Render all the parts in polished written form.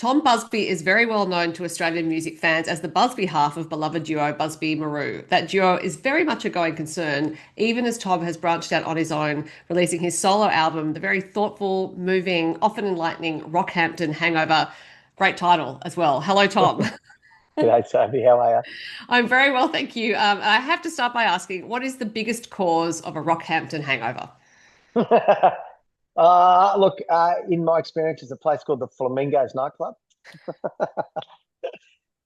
Tom Busby is very well known to Australian music fans as the Busby half of beloved duo Busby Marou. That duo is very much a going concern, even as Tom has branched out on his own, releasing his solo album, the very thoughtful, moving, often enlightening Rockhampton Hangover. Great title as well. Hello, Tom. G'day, Sophie. How are I'm very well, thank you. I have to start by asking, what is the biggest cause of a Rockhampton hangover? you? Look, in my experience, there's a place called the Flamingos nightclub.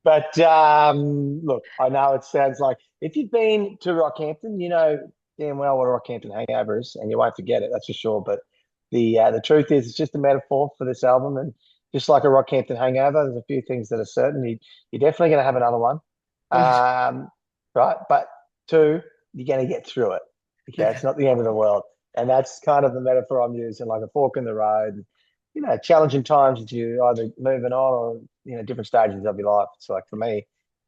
But look, I know it sounds like if you've been to Rockhampton, you know damn well what a Rockhampton hangover is, and you won't forget it, that's for sure. But the truth is, it's just a metaphor for this album, and just like a Rockhampton hangover, there's a few things that are certain. You're definitely going to have another one, Right. um, right? But two, you're going to get through it. Okay, it's Okay. not the end of the world, and that's kind of the metaphor I'm using, like a fork in the road. Challenging times that you either moving on or different stages of your life. It's like for me,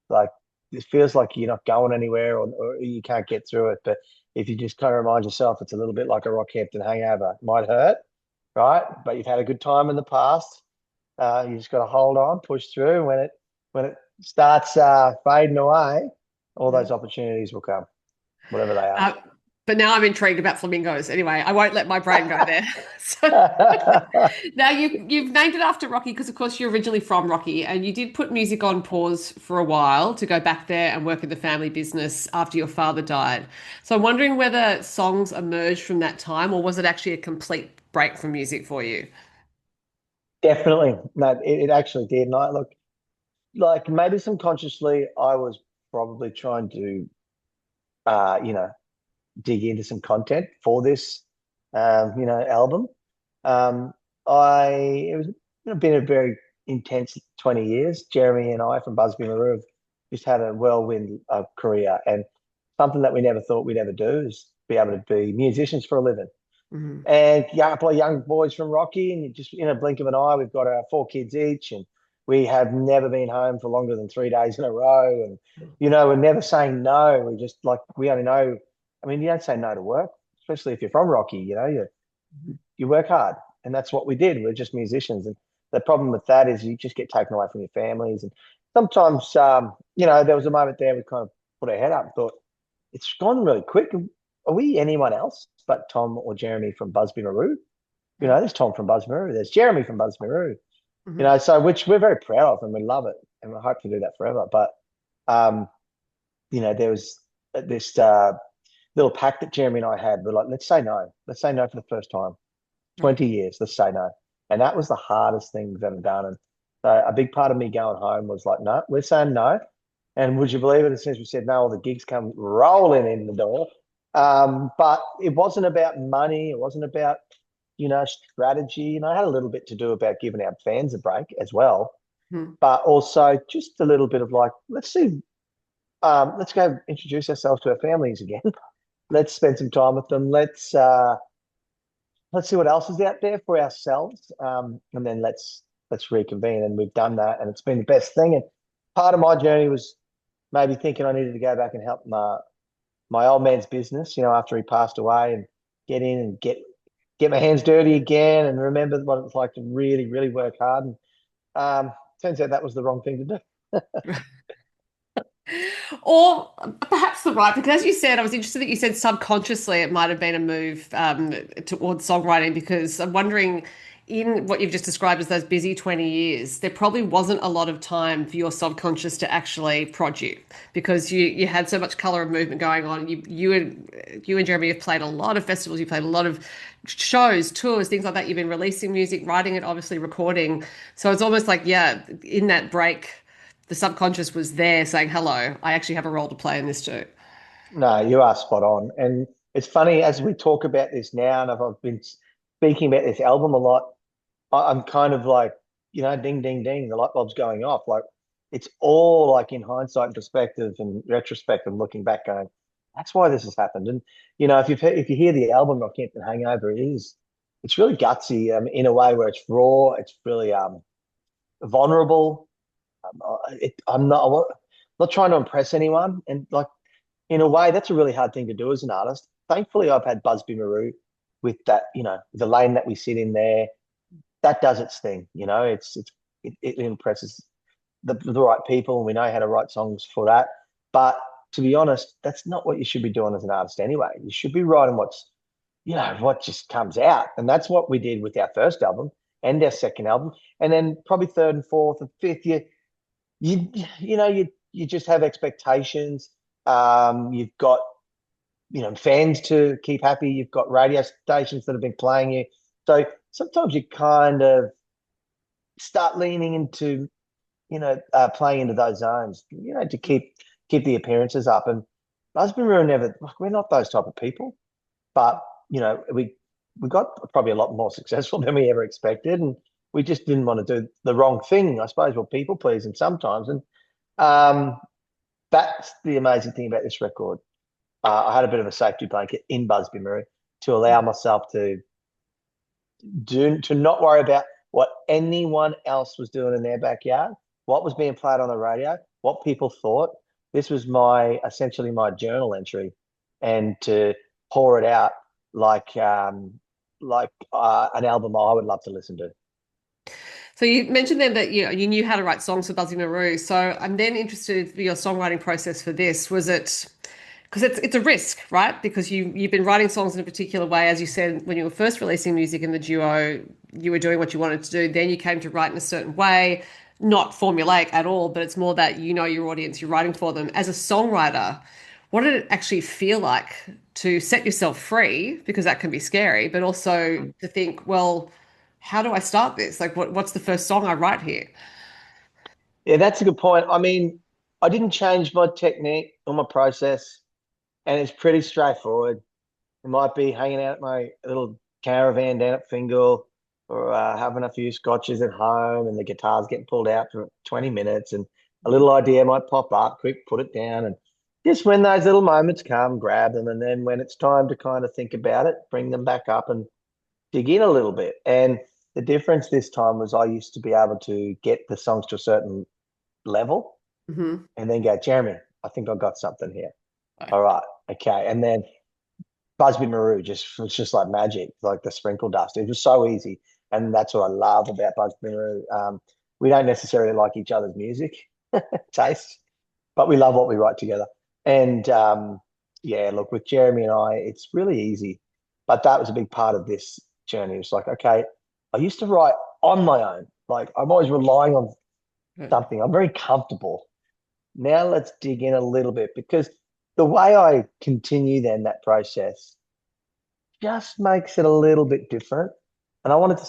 like it feels like you're not going anywhere or you can't get through it. But if you just kind of remind yourself, it's a little bit like a Rockhampton hangover. It might hurt, right? But you've had a good time in the past. You just got to hold on, push through. When it starts fading away, all those opportunities will come, whatever they are. Uh, but now I'm intrigued about flamingos. Anyway, I won't let my brain go there. So now you've named it after Rocky because, of course, you're originally from Rocky, and you did put music on pause for a while to go back there and work in the family business after your father died. So I'm wondering whether songs emerged from that time, or was it actually a complete break from music for you? Definitely, no, it actually did. And I look like maybe subconsciously, I was probably trying to, uh, you know, dig into some content for this, album. Um, it was been a very intense 20 years. Jeremy and I from Busby Maru have just had a whirlwind career, and something that we never thought we'd ever do is be able to be musicians for a living. Mhm. And a couple of young boys from Rocky, and just in a blink of an eye, we've got our four kids each, and we have never been home for longer than 3 days in a row. And we're never saying no. We just like we only know. I mean, you don't say no to work, especially if you're from Rocky. You work hard, and that's what we did. We're just musicians, and the problem with that is you just get taken away from your families. And sometimes, there was a moment there we kind of put our head up and thought, it's gone really quick. Are we anyone else but Tom or Jeremy from Busby Marou? There's Tom from Busby Marou. There's Jeremy from Busby Marou. Mhm. So which we're very proud of and we love it and we hope to do that forever. But um, there was this little pact that Jeremy and I had. We're like, let's say no. Let's say no for the first time. Right. 20 years, let's say no. And that was the hardest thing we've ever done. And so a big part of me going home was like, no, we're saying no. And would you believe it? As soon as we said no, all the gigs come rolling in the door. But it wasn't about money. It wasn't about, strategy. And I had a little bit to do about giving our fans a break as well. Mhm. But also just a little bit of like, let's see, let's go introduce ourselves to our families again. Let's spend some time with them. Let's see what else is out there for ourselves, and then let's reconvene. And we've done that, and it's been the best thing. And part of my journey was maybe thinking I needed to go back and help my old man's business, after he passed away, and get in and get my hands dirty again, and remember what it's like to really, really work hard. And turns out that was the wrong thing to do. Or perhaps the right, because as you said, I was interested that you said subconsciously it might have been a move towards songwriting, because I'm wondering, in what you've just described as those busy 20 years, there probably wasn't a lot of time for your subconscious to actually prod you, because you had so much color and movement going on. You and Jeremy have played a lot of festivals, you played a lot of shows, tours, things like that. You've been releasing music, writing it, obviously recording. So it's almost like, yeah, in that break the subconscious was there saying, hello, I actually have a role to play in this too. No, you are spot on. And it's funny as we talk about this now, and I've been speaking about this album a lot. I'm kind of like, ding, ding, ding, the light bulb's going off. Like it's all like in hindsight and perspective and retrospect and looking back going, that's why this has happened. And if you hear the album Rockhampton Hangover, it's really gutsy in a way where it's raw, it's really vulnerable. I'm not trying to impress anyone, and like in a way, that's a really hard thing to do as an artist. Thankfully, I've had Busby Maru with that, the lane that we sit in there that does its thing. It's it impresses the right people, and we know how to write songs for that. But to be honest, that's not what you should be doing as an artist anyway. You should be writing what just comes out. And that's what we did with our first album and our second album. And then probably third and fourth and fifth, you you know, you just have expectations. You've got, fans to keep happy. You've got radio stations that have been playing you. So sometimes you kind of start leaning into, playing into those zones, to keep the appearances up. And Busby Maru never, like, we're not those type of people, but we got probably a lot more successful than we ever expected, and we just didn't want to do the wrong thing. I suppose we're people pleasing sometimes, and um, that's the amazing thing about this record. I had a bit of a safety blanket in Busby Maru to allow myself to not worry about what anyone else was doing in their backyard, what was being played on the radio, what people thought. This was essentially my journal entry, and to pour it out like an album I would love to listen to. So you mentioned then that you knew how to write songs for Busby Marou. So I'm then interested in your songwriting process for this. Was it because it's a risk, right? Because you've been writing songs in a particular way, as you said when you were first releasing music in the duo, you were doing what you wanted to do. Then you came to write in a certain way, not formulaic at all, but it's more that you know your audience, you're writing for them. As a songwriter, what did it actually feel like to set yourself free? Because that can be scary, but also to think, well, how do I start this? Like, what's the first song I write here? Yeah, that's a good point. I mean, I didn't change my technique or my process, and it's pretty straightforward. It might be hanging out at my little caravan down at Fingal, or having a few scotches at home, and the guitar's getting pulled out for 20 minutes, and a little idea might pop up, quick, put it down. And just when those little moments come, grab them. And then when it's time to kind of think about it, bring them back up and dig in a little bit. And the difference this time was I used to be able to get the songs to a certain level Hmm. and then go, Jeremy, I think I got something here. All right. Okay. And then Busby Maru just was just like magic, like the sprinkle dust. It was so easy. And that's what I love about Busby Maru. We don't necessarily like each other's music taste, but we love what we write together. And yeah, look, with Jeremy and I, it's really easy. But that was a big part of this journey. It was like, okay, I used to write on my own. Like I'm always relying on something. I'm very comfortable. Now let's dig in a little bit, because the way I continue then that process just makes it a little bit different. And I wanted to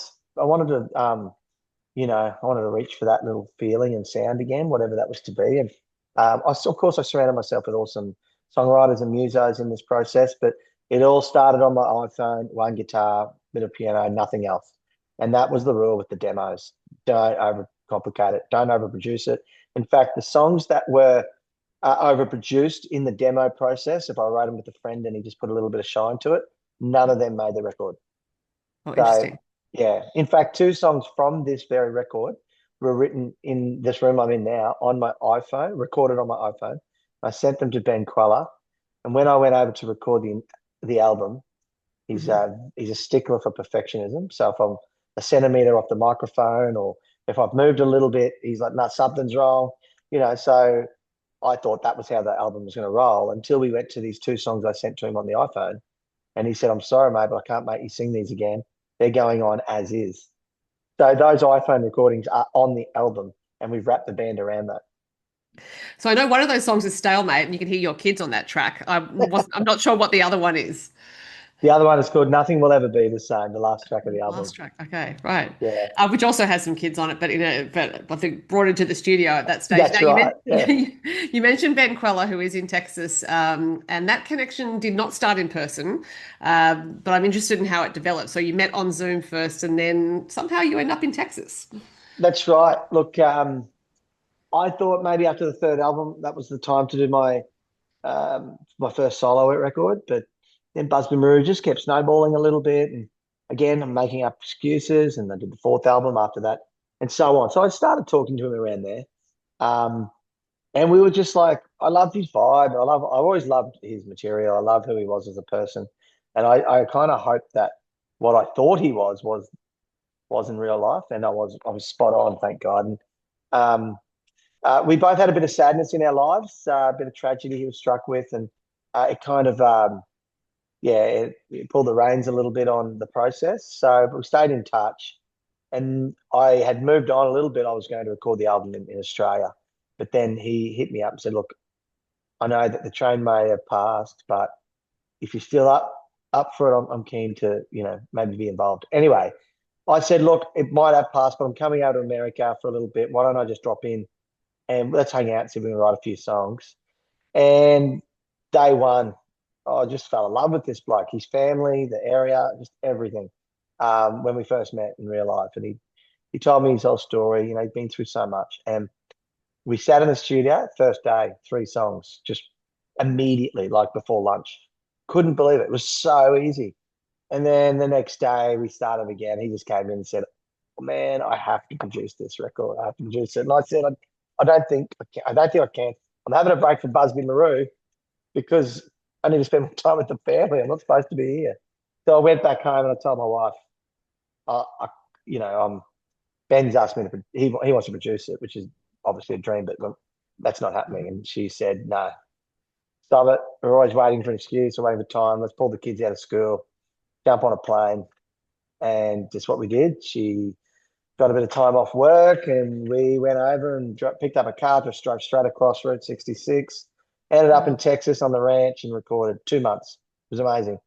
reach for that little feeling and sound again, whatever that was to be. And of course, I surrounded myself with awesome songwriters and musos in this process, but it all started on my iPhone, one guitar, bit of piano, nothing else. And that was the rule with the demos. Don't overcomplicate it. Don't overproduce it. In fact, the songs that were overproduced in the demo process, if I wrote them with a friend and he just put a little bit of shine to it, none of them made the record. Oh, So, interesting. yeah. In fact, two songs from this very record were written in this room I'm in now on my iPhone, recorded on my iPhone. I sent them to Ben Kweller, and when I went over to record the album, Hmm. he's a stickler for perfectionism. So if I'm a centimeter off the microphone, or if I've moved a little bit, he's like, "No, something's wrong." So I thought that was how the album was going to roll until we went to these two songs I sent to him on the iPhone. And he said, "I'm sorry, mate, but I can't make you sing these again. They're going on as is." So those iPhone recordings are on the album, and we've wrapped the band around that. So I know one of those songs is Stalemate, and you can hear your kids on that track. I'm not sure what the other one is. The other one is called Nothing Will Ever Be the Same, the last track of the Last album. track. Okay, right. Yeah, Which also has some kids on it, but I think brought into the studio at that stage. Now that's right. Yeah, you mentioned Ben Kweller, who is in Texas, and that connection did not start in person, but I'm interested in how it developed. So you met on Zoom first, and then somehow you end up in Texas. that's right. Look, I thought maybe after the third album, that was the time to do my first solo record, but then Busby Maru just kept snowballing a little bit, and again, I'm making up excuses, and I did the fourth album after that, and so on. So I started talking to him around there, um, and we were just like, I loved his vibe. I've always loved his material. I love who he was as a person, and I kind of hoped that what I thought he was was in real life, and I was spot on, thank God. And um, we both had a bit of sadness in our lives, a bit of tragedy he was struck with, and it kind of yeah, it pulled the reins a little bit on the process. So but we stayed in touch, and I had moved on a little bit. I was going to record the album in Australia, but then he hit me up and said, "Look, I know that the train may have passed, but if you're still up for it, I'm keen to, maybe be involved." Anyway, I said, "Look, it might have passed, but I'm coming out to America for a little bit. Why don't I just drop in and let's hang out and see if we can write a few songs?" And day one, I just fell in love with this bloke, his family, the area, just everything. When we first met in real life, and he told me his whole story. He'd been through so much, and we sat in the studio first day, 3 songs, just immediately, like before lunch. Couldn't believe it. It was so easy. And then the next day we started again. He just came in and said, "Oh, man, I have to produce this record. I have to produce it." And I said, I don't think I can. I don't think I can. I'm having a break from Busby Maru because I need to spend more time with the family. I'm not supposed to be here. So I went back home and I told my wife, I you know, Ben's asked me to, he wants to produce it, which is obviously a dream, but that's not happening. And she said, "No, stop it. We're always waiting for an excuse. We're waiting for time. Let's pull the kids out of school, jump on a plane." And just what we did. She got a bit of time off work, and we went over and picked up a car, just drove straight across Route 66, ended up in Wow. Texas on the ranch and recorded 2 months. It was amazing.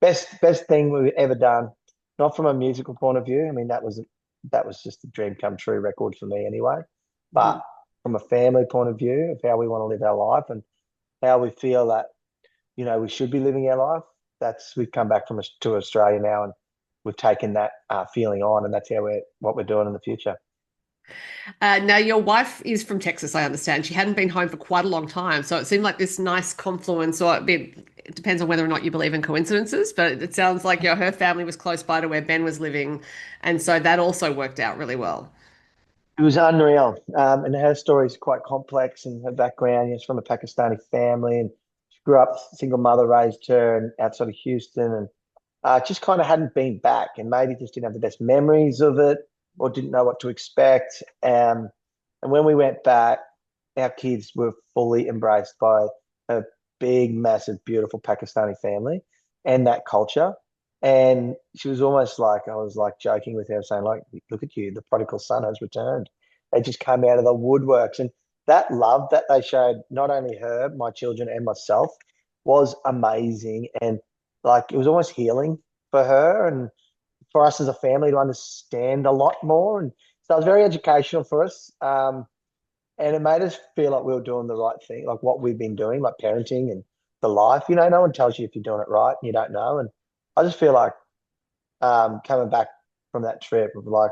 Best thing we've ever done. Not from a musical point of view. I mean, that was just a dream come true record for me anyway. But Mhm. from a family point of view of how we want to live our life and how we feel that we should be living our life. We've come back to Australia now, and we've taken that feeling on, and that's what we're doing in the future. Now, your wife is from Texas, I understand. She hadn't been home for quite a long time. So it seemed like this nice confluence, or it depends on whether or not you believe in coincidences, but it sounds like her family was close by to where Ben was living. And so that also worked out really well. It was unreal, and her story is quite complex, and her background. She's from a Pakistani family, and she grew up single mother, raised her, and outside of Houston, and just kind of hadn't been back, and maybe just didn't have the best memories of it, or didn't know what to expect. And when we went back, our kids were fully embraced by a big, massive, beautiful Pakistani family and that culture. And she was almost like, I was like joking with her, saying, like, "Look at you, the prodigal son has returned." They just came out of the woodworks. And that love that they showed, not only her, my children, and myself, was amazing. And like, it was almost healing for her and for us as a family to understand a lot more. And so it was very educational for us. And it made us feel like we were doing the right thing, like what we've been doing, like parenting and the life. No one tells you if you're doing it right, and you don't know. And I just feel like coming back from that trip, like,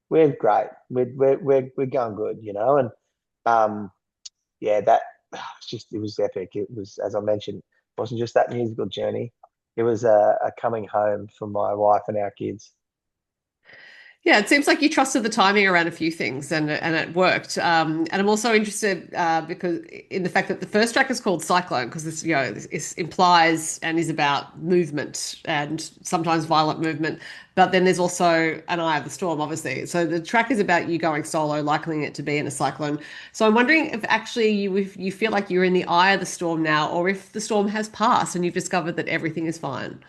we're great, we're going good. And yeah, that it was epic. It was, as I mentioned, it wasn't just that musical journey. It was a coming home for my wife and our kids. Yeah, it seems like you trusted the timing around a few things, and it worked. And I'm also interested because in the fact that the first track is called Cyclone, because this implies and is about movement and sometimes violent movement. But then there's also an eye of the storm, obviously. So the track is about you going solo, likening it to be in a cyclone. So I'm wondering if actually if you feel like you're in the eye of the storm now, or if the storm has passed and you've discovered that everything is fine.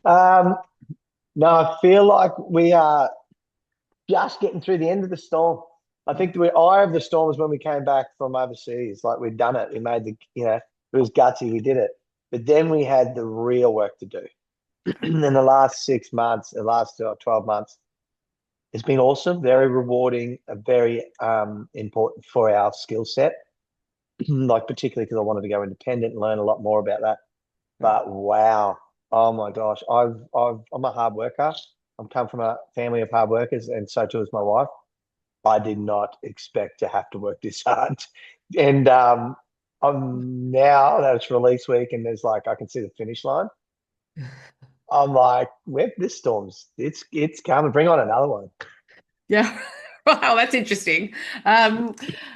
Um, no, I feel like we are just getting through the end of the storm. I think the eye of the storm was when we came back from overseas. Like, we'd done it. We made it was gutsy. We did it. But then we had the real work to do. In the last 6 months, the last 12 months, it's been awesome, very rewarding, very important for our skill set. Like, particularly because I wanted to go independent and learn a lot more about that. Right. But wow, oh my gosh, I'm a hard worker. I'm come from a family of hard workers, and so too is my wife. I did not expect to have to work this hard. And I'm now that it's release week and there's like I can see the finish line. I'm like, this storm's it's coming. Bring on another one. Yeah. Wow, that's interesting. Um,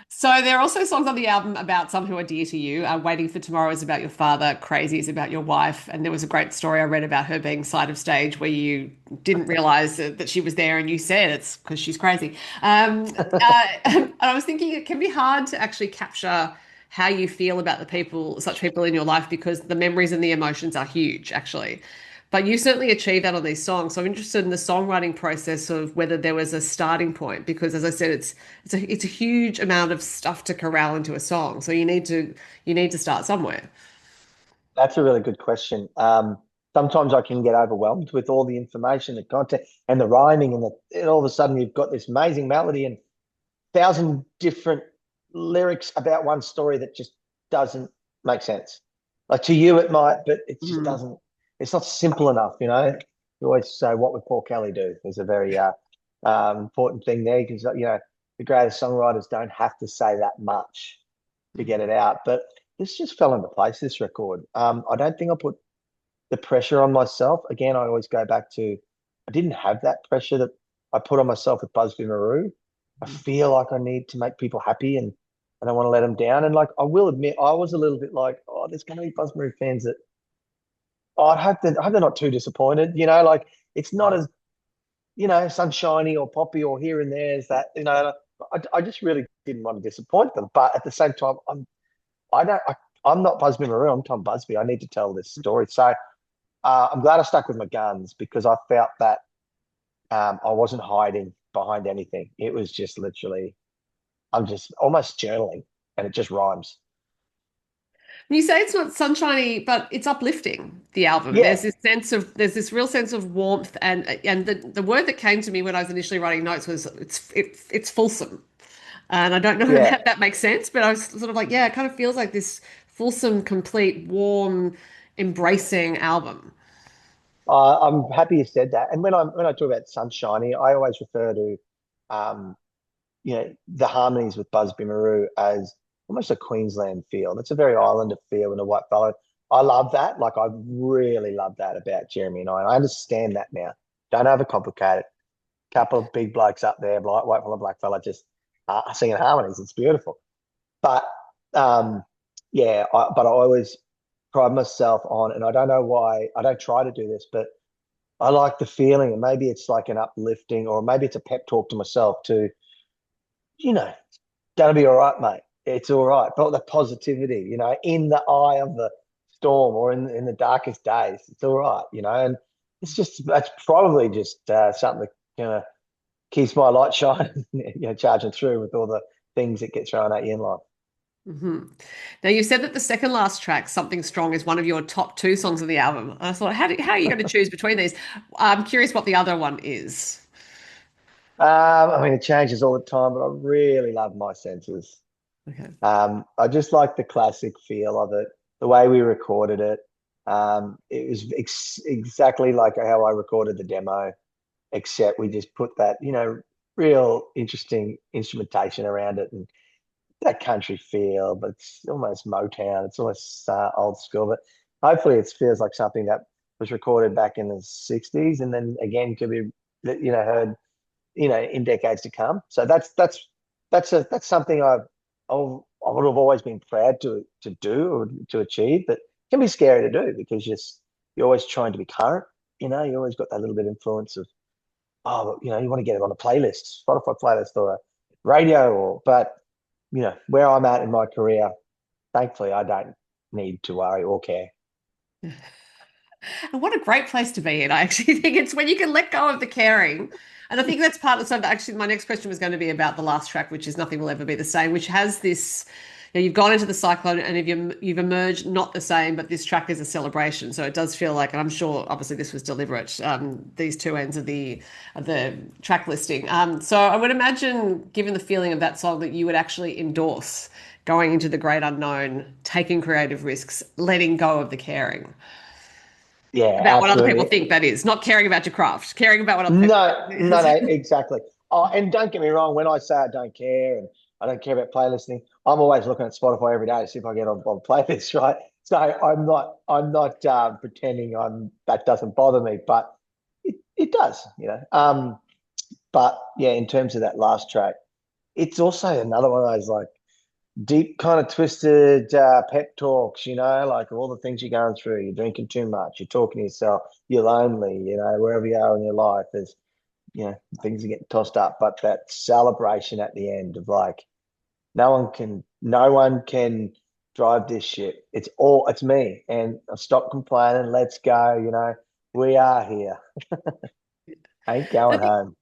so there are also songs on the album about some who are dear to you. Waiting for Tomorrow is about your father. Crazy is about your wife. And there was a great story I read about her being side of stage where you didn't realize that she was there and you said it's because she's crazy. And I was thinking it can be hard to actually capture how you feel about the people, such people in your life, because the memories and the emotions are huge, actually. But you certainly achieved that on these songs. So I'm interested in the songwriting process of whether there was a starting point, because as I said, it's a huge amount of stuff to corral into a song. So you need to start somewhere. That's a really good question. Sometimes I can get overwhelmed with all the information, the content, and the rhyming, and all of a sudden you've got this amazing melody and 1,000 different lyrics about one story that just doesn't make sense. Like to you, it might, but it just Mhm. doesn't. It's not simple enough, you know. You always say, "What would Paul Kelly do?" Is a very important thing there because the greatest songwriters don't have to say that much to get it out. But this just fell into place. This record. I don't think I put the pressure on myself. Again, I always go back to I didn't have that pressure that I put on myself with Busby Maru. I feel like I need to make people happy and I don't want to let them down. And like I will admit, I was a little bit like, oh, there's going to be Busby Maru fans that I hope they're not too disappointed. Like it's not as sunshiny or poppy or here and there as that. I just really didn't want to disappoint them. But at the same time, I don't. I'm not Busby Maru. I'm Tom Busby. I need to tell this story. So I'm glad I stuck with my guns because I felt that I wasn't hiding behind anything. It was just literally, I'm just almost journaling and it just rhymes. You say it's not sunshiny, but it's uplifting, the album. Yeah, There's this real sense of warmth, and the word that came to me when I was initially writing notes was it's fulsome. And I don't know if yeah. that makes sense, but I was sort of like, yeah, it kind of feels like this fulsome, complete, warm, embracing album. I'm happy you said that. And when I talk about sunshiny, I always refer to um, the harmonies with Busby Marou as almost a Queensland feel. That's a very islander feel in a white fellow. I love that. Like I really love that about Jeremy and I. And I understand that now. Don't overcomplicate it. Couple of big blokes up there, white fella, black fella, just singing harmonies. It's beautiful. But um, yeah, but I always pride myself on, and I don't know why I don't try to do this, but I like the feeling, and maybe it's like an uplifting, or maybe it's a pep talk to myself to, you know, gonna be all right, mate. It's all right. But the positivity, in the eye of the storm or in the darkest days, it's all right, and that's probably just something that keeps my light shining, charging through with all the things that get thrown at you in life. Hmm. Now, you said that the second last track, Something Strong, is one of your top two songs of the album. And I thought, how are you going to choose between these? I'm curious what the other one is. I mean, it changes all the time, but I really love My Senses. Okay. I just like the classic feel of it, the way we recorded it. It was exactly like how I recorded the demo, except we just put that, real interesting instrumentation around it and that country feel, but it's almost Motown. It's almost old school, but hopefully it feels like something that was recorded back in the 60s and then again could be, heard in decades to come. So that's something I would have always been proud to do or to achieve, but it can be scary to do because you're always trying to be current. You always got that little bit of influence of you want to get it on a playlist, Spotify playlist or a radio, but where I'm at in my career, thankfully I don't need to worry or care. And what a great place to be in. I actually think it's when you can let go of the caring. And I think that's part of so actually my next question was going to be about the last track, which is Nothing Will Ever Be the Same, which has this, you've gone into the cyclone and you've emerged not the same, but this track is a celebration. So it does feel like, and I'm sure obviously this was deliberate, these two ends of the track listing. So I would imagine, given the feeling of that song, that you would actually endorse going into the great unknown, taking creative risks, letting go of the caring Yeah, about what other people absolutely. think, that is, not caring about your craft, caring about what other people No, no, no, think. exactly. Oh, and don't get me wrong, when I say I don't care and I don't care about playlisting, I'm always looking at Spotify every day to see if I get on playlists, right? So I'm not pretending that doesn't bother me, but it does. But yeah, in terms of that last track, it's also another one of those like deep kind of twisted pep talks, like all the things you're going through. You're drinking too much, you're talking to yourself, you're lonely, wherever you are in your life, there's, things are getting tossed up. But that celebration at the end of like, no one can drive this shit. It's me. And I stop complaining. Let's go. We are here. Ain't I going think, home.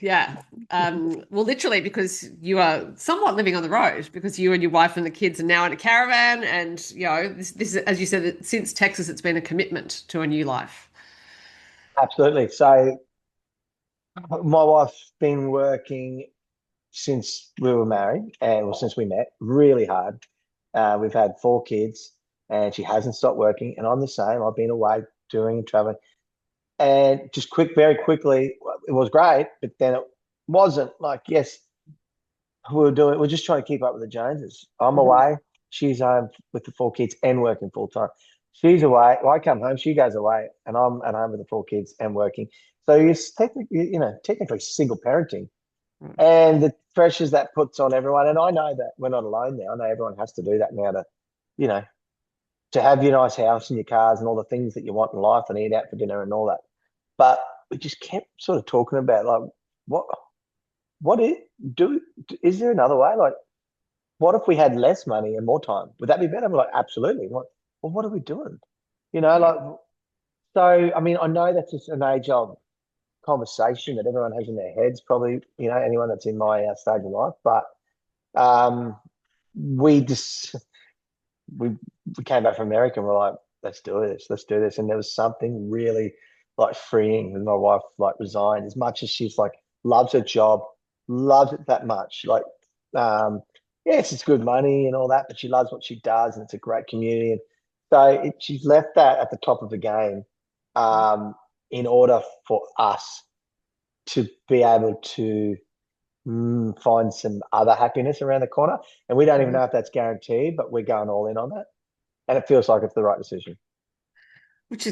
yeah. Well, literally, because you are somewhat living on the road because you and your wife and the kids are now in a caravan. And, this is, as you said, that since Texas, it's been a commitment to a new life. Absolutely. So my wife's been working since we were married and well, since we met, really hard. We've had 4 kids and she hasn't stopped working. And I'm the same. I've been away doing and traveling. And just very quickly, it was great, but then it wasn't like, yes, we're just trying to keep up with the Joneses. I'm Mhm. away, she's home with the 4 kids and working full time. She's away, well, I come home, she goes away, and I'm at home with the 4 kids and working. So it's technically single parenting and the pressures that puts on everyone. And I know that we're not alone now. I know everyone has to do that now you know, to have your nice house and your cars and all the things that you want in life and eat out for dinner and all that. But we just kept sort of talking about like what what is do is there another way? Like, what if we had less money and more time? Would that be better? I'm like, absolutely. Like, well, what are we doing? Yeah. Like so. I mean, I know that's just an age old conversation that everyone has in their heads. Probably, anyone that's in my stage of life. But um, we just we we came back from America and we're like, let's do this. And there was something really like freeing when my wife like resigned. As much as she's like loves her job, loves it that much. Like, um, yes, it's good money and all that, but she loves what she does and it's a great community. And so she's left that at the top of the game, um, in order for us to be able to find some other happiness around the corner. And we don't even Mhm. know if that's guaranteed, but we're going all in on that and it feels like it's the right decision. Which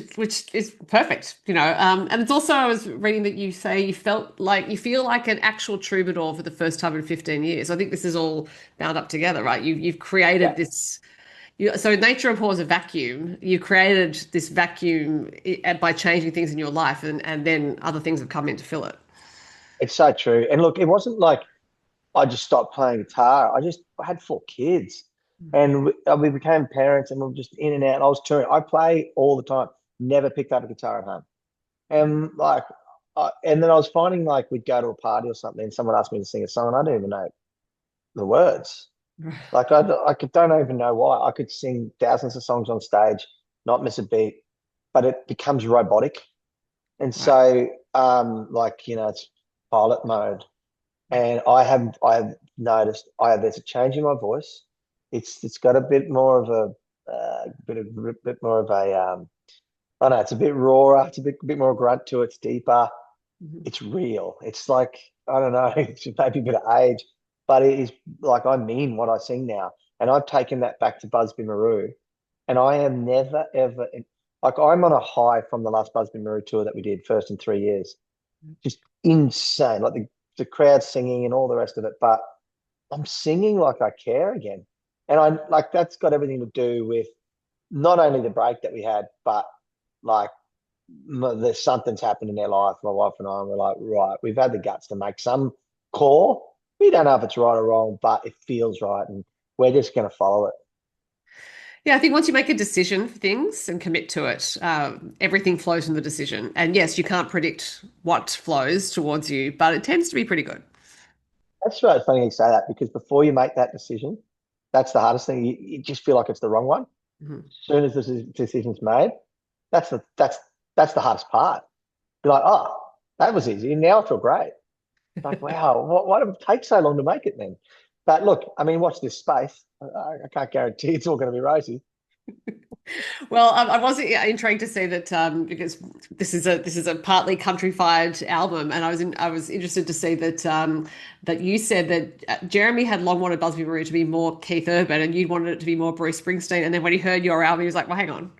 is perfect, And it's also I was reading that you say you feel like an actual troubadour for the first time in 15 years. I think this is all bound up together, right? You've created Yeah, this. So nature abhors a vacuum. You created this vacuum by changing things in your life, and then other things have come in to fill it. it's so true. And look, it wasn't like I just stopped playing guitar. I had 4 kids, and we became parents, and we were just in and out. I was touring. I play all the time. Never picked up a guitar at home, and like, and then I was finding like we'd go to a party or something, and someone asked me to sing a song, and I didn't even know the words. Like don't even know why. I could sing thousands of songs on stage, not miss a beat, but it becomes robotic. And Right. so, like, it's pilot mode. And I have noticed there's a change in my voice. It's got a bit more of bit more of a I don't know, it's a bit rawer, it's a bit more grunt to it, it's deeper, Mhm. it's real. It's like, I don't know, it's maybe a bit of age, but it is like I mean what I sing now. And I've taken that back to Busby Maru. And I am never, ever, like, I'm on a high from the last Busby Maru tour that we did, first in 3 years. Just insane. Like the crowd singing and all the rest of it. But I'm singing like I care again. And I like that's got everything to do with not only the break that we had, but like there's something's happened in their life. My wife and I, and we're like, right, we've had the guts to make some call. We don't know if it's right or wrong, but it feels right, and we're just going to follow it. Yeah, I think once you make a decision for things and commit to it, everything flows from the decision. And yes, you can't predict what flows towards you, but it tends to be pretty good. That's right. It's funny you say that because before you make that decision, that's the hardest thing. You just feel like it's the wrong one. Mhm. As soon as the decision's made, that's the hardest part. You're like, oh, that was easy. Now I feel great. Like, wow, why did it take so long to make it then? But look, I mean, watch this space. I can't guarantee it's all going to be rosy. Well, I was intrigued to see that because this is a partly countrified album, and I was interested to see that you said that Jeremy had long wanted Busby Marou to be more Keith Urban, and you'd wanted it to be more Bruce Springsteen, and then when he heard your album, he was like, "Well, hang on."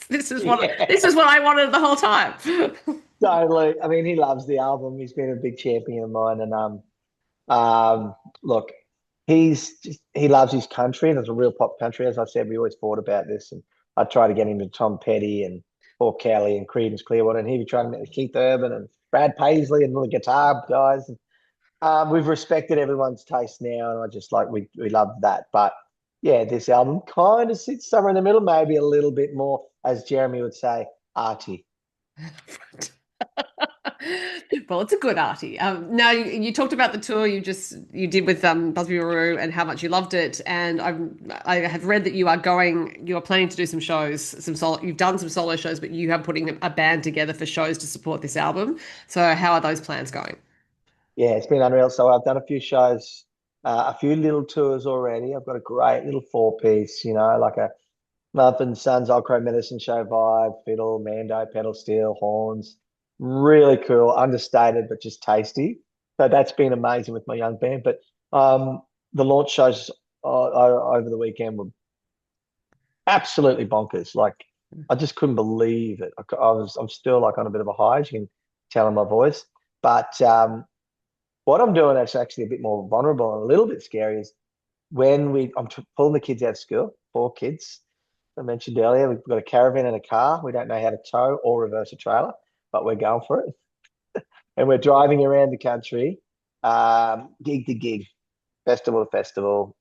Yeah, this is what I wanted the whole time. totally. I mean, he loves the album. He's been a big champion of mine, and look, he loves his country. There's a real pop country. As I said, we always fought about this, and I tried to get him to Tom Petty and Paul Kelly and Creedence Clearwater, and he was trying to make Keith Urban and Brad Paisley and all the guitar guys. We've respected everyone's taste now, and I just like we love that. But yeah, this album kind of sits somewhere in the middle, maybe a little bit more, as Jeremy would say, arty. Well, it's a good arty. Now you talked about the tour you did with Busby Marou and how much you loved it, and I have read that you are planning to do some shows, some solo. You've done some solo shows, but you are putting a band together for shows to support this album. So how are those plans going? Yeah, it's been unreal. So I've done a few shows, a few little tours already. I've got a great little four-piece, like a Mother and Sons Old Crow Medicine Show vibe, fiddle, mando, pedal steel, horns. Really cool, understated, but just tasty. So that's been amazing with my young band. But the launch shows over the weekend were absolutely bonkers. Like I just couldn't believe it. I'm still like on a bit of a high, as you can tell in my voice. But what I'm doing that's actually a bit more vulnerable and a little bit scary is I'm pulling the kids out of school, four kids. I mentioned earlier, we've got a caravan and a car. We don't know how to tow or reverse a trailer, but we're going for it. And we're driving around the country, gig to gig, festival to festival.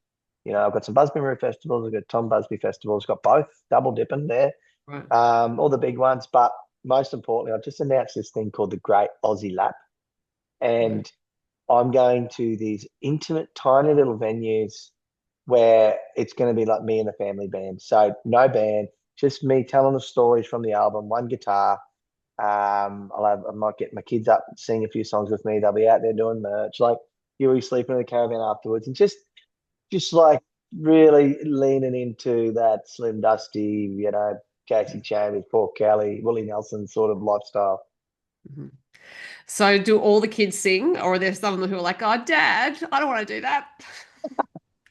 I've got some Busby Maru festivals. I've got Tom Busby festivals. Got both, double dipping there, Right. all the big ones. But most importantly, I've just announced this thing called the Great Aussie Lap. Right. And I'm going to these intimate, tiny little venues where it's going to be like me and the family band. So no band, just me telling the stories from the album, one guitar. I might get my kids up and sing a few songs with me. They'll be out there doing merch. Like you will be sleeping in the caravan afterwards, and just like really leaning into that Slim Dusty, Casey Chambers, Paul Kelly, Willie Nelson sort of lifestyle. Mhm. So do all the kids sing, or are there some of them who are like, "Oh, Dad, I don't want to do that."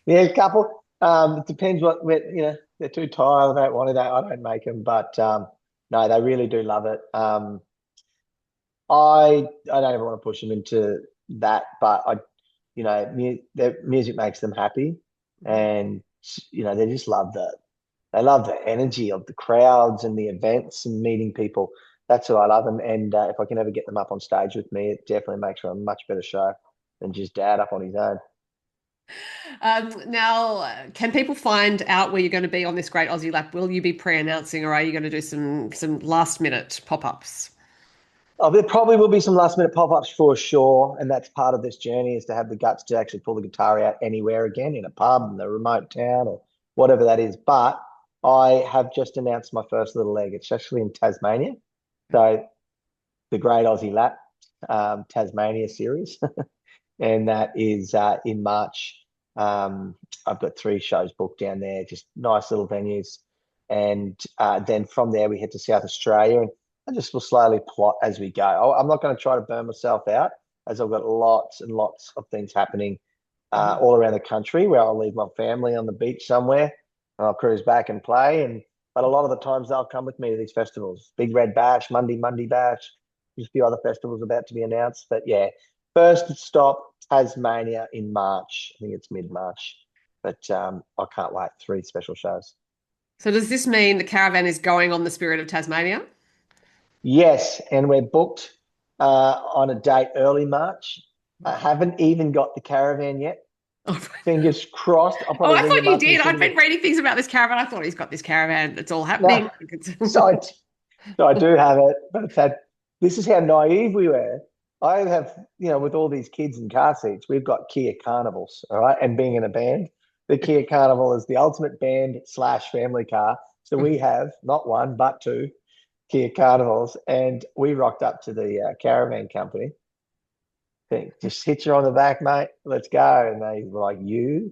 Yeah, a couple. It depends they're too tired. They don't want to. I don't make them, but no, they really do love it. I don't ever want to push them into that, but their music makes them happy, and they just love the energy of the crowds and the events and meeting people. That's what I love them, and if I can ever get them up on stage with me, it definitely makes for a much better show than just Dad up on his own. Now, can people find out where you're going to be on this great Aussie lap? Will you be pre-announcing, or are you going to do some last minute pop-ups? Oh, there probably will be some last minute pop-ups for sure, and that's part of this journey is to have the guts to actually pull the guitar out anywhere again in a pub, in a remote town, or whatever that is. But I have just announced my first little leg. It's actually in Tasmania, so the Great Aussie Lap Tasmania series, and that is in March. I've got three shows booked down there, just nice little venues, and then from there we head to South Australia, and I just will slowly plot as we go. I'm not going to try to burn myself out, as I've got lots and lots of things happening Mhm. all around the country where I'll leave my family on the beach somewhere, and I'll cruise back and play. But a lot of the times they'll come with me to these festivals, Big Red Bash, Monday Bash. There's a few other festivals about to be announced, but yeah, first stop Tasmania in March. I think it's mid-March, but I can't wait. Three special shows. So does this mean the caravan is going on the Spirit of Tasmania? Yes, and we're booked on a date early March. I haven't even got the caravan yet. Oh, Fingers crossed. I'll oh, probably I ring thought him you up and did. say I've to me, been reading things about this caravan. I thought he's got this caravan. It's all no. happening. So I, so I do have it, but this is how naive we were. I have, with all these kids in car seats, we've got Kia Carnivals, all right? And being in a band, the Kia Carnival is the ultimate band slash family car. So we have not one, but two Kia Carnivals. And we rocked up to the caravan company. Think, just hit you on the back, mate. Let's go. And they were like, you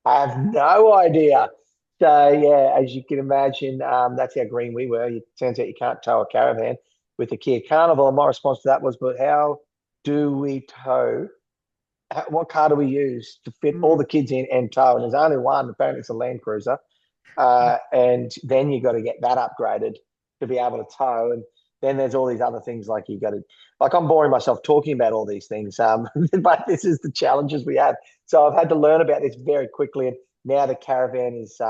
have no idea. So yeah, as you can imagine, that's how green we were. It turns out you can't tow a caravan with a Kia Carnival. And my response to that was, but how do we tow? What car do we use to fit all Mm. the kids in and tow? And there's only one. Apparently, it's a Land Cruiser. And then you got to get that upgraded. to be able to tow. And then there's all these other things like you got to, like I'm boring myself talking about all these things, but this is the challenges we have. So I've had to learn about this very quickly, and now the caravan is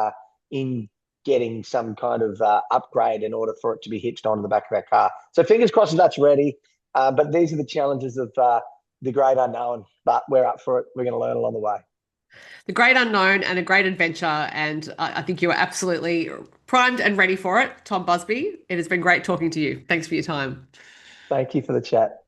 in getting some kind of upgrade in order for it to be hitched onto the back of our car. So fingers crossed that's ready. But these are the challenges of the great unknown. But we're up for it. We're going to learn along the way. The great unknown and a great adventure. And I think you are absolutely primed and ready for it, Tom Busby. It has been great talking to you. Thanks for your time. Thank you for the chat.